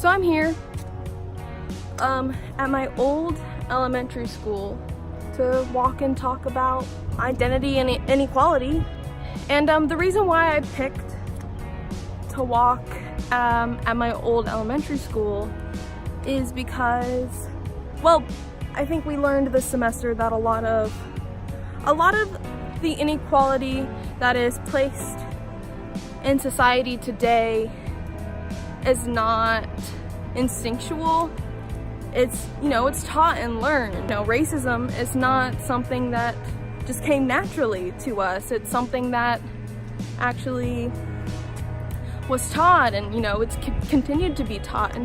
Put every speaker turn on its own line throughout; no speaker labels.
So I'm here at my old elementary school to walk and talk about identity and inequality. And the reason why I picked to walk at my old elementary school is because, well, I think we learned this semester that a lot of the inequality that is placed in society today is not instinctual. It's, it's taught and learned. Racism is not something that just came naturally to us. It's something that actually was taught, and it's continued to be taught,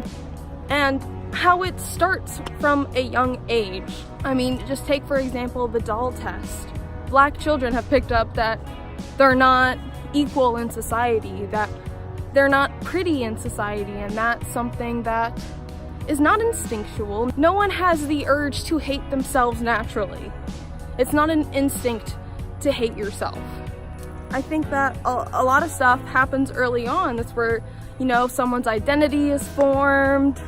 and how it starts from a young age. I mean, just take for example the doll test. Black children have picked up that they're not equal in society, that they're not pretty in society, and that's something that is not instinctual. No one has the urge to hate themselves naturally. It's not an instinct to hate yourself. I think that a lot of stuff happens early on. That's where, someone's identity is formed.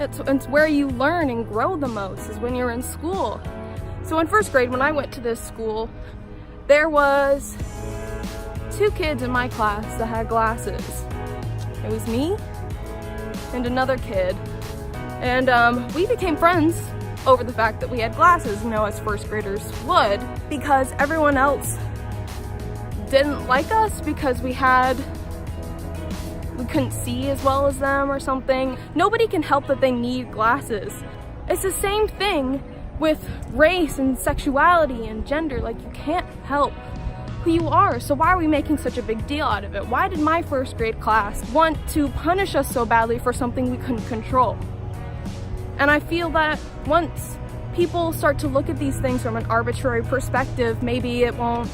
It's where you learn and grow the most, is when you're in school. So in first grade, when I went to this school, there was 2 kids in my class that had glasses. It was me and another kid. And we became friends over the fact that we had glasses, as first graders would, because everyone else didn't like us because we couldn't see as well as them or something. Nobody can help that they need glasses. It's the same thing with race and sexuality and gender. Like, you can't help who you are, so why are we making such a big deal out of it? Why did my first grade class want to punish us so badly for something we couldn't control? And I feel that once people start to look at these things from an arbitrary perspective, maybe it won't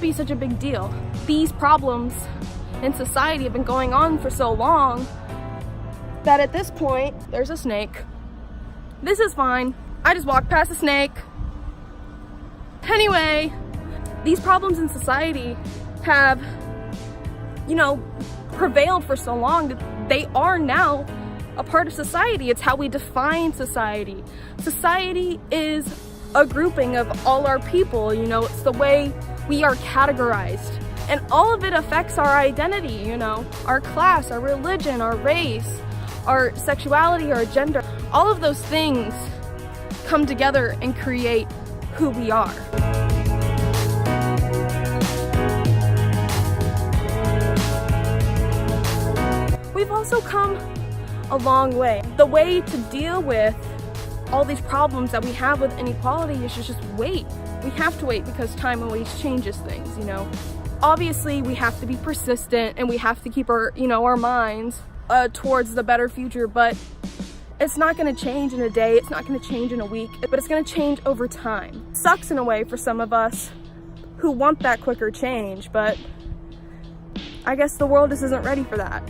be such a big deal. These problems in society have been going on for so long that at this point, there's a snake. This is fine. I just walked past a snake. Anyway, these problems in society have, prevailed for so long that they are now a part of society. It's how we define society. Society is a grouping of all our people, it's the way we are categorized. And all of it affects our identity, our class, our religion, our race, our sexuality, our gender. All of those things come together and create who we are. We've also come a long way. The way to deal with all these problems that we have with inequality is just wait. We have to wait because time always changes things, Obviously, we have to be persistent and we have to keep our, our minds towards the better future, but it's not going to change in a day. It's not going to change in a week, but it's going to change over time. It sucks in a way for some of us who want that quicker change, but I guess the world just isn't ready for that.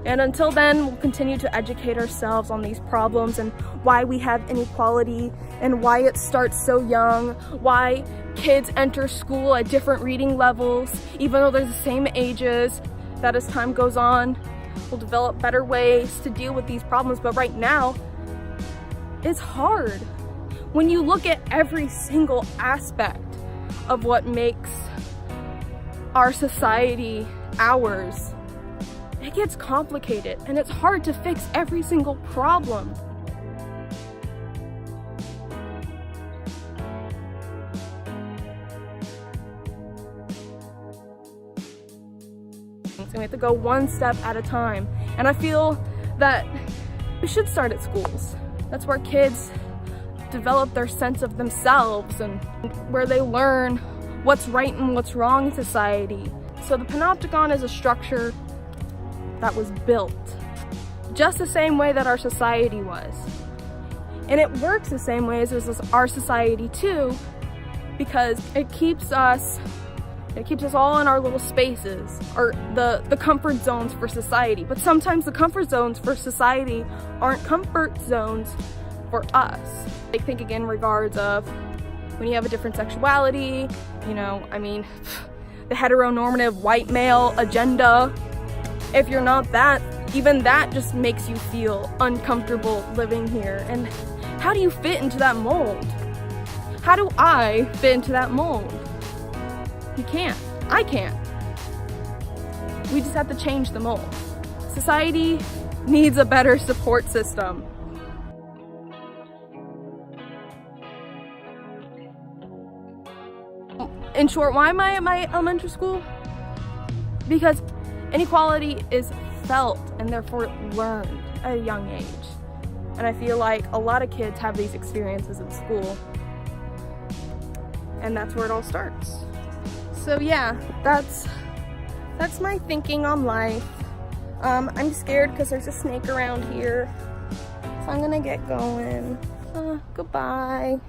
And until then, we'll continue to educate ourselves on these problems and why we have inequality and why it starts so young, why kids enter school at different reading levels, even though they're the same ages, that as time goes on, we'll develop better ways to deal with these problems. But right now, it's hard. When you look at every single aspect of what makes our society ours, it gets complicated and it's hard to fix every single problem. So we have to go one step at a time. And I feel that we should start at schools. That's where kids develop their sense of themselves and where they learn what's right and what's wrong in society. So the panopticon is a structure that was built just the same way that our society was. And it works the same way as our society too, because it keeps us all in our little spaces, or the comfort zones for society. But sometimes the comfort zones for society aren't comfort zones for us. I think again in regards of when you have a different sexuality, the heteronormative white male agenda. If you're not that, even that just makes you feel uncomfortable living here. And how do you fit into that mold? How do I fit into that mold? You can't. I can't. We just have to change the mold. Society needs a better support system. In short, why am I at my elementary school? Because inequality is felt and therefore learned at a young age. And I feel like a lot of kids have these experiences in school. And that's where it all starts. So yeah, that's my thinking on life. I'm scared because there's a snake around here. So I'm gonna get going. Goodbye.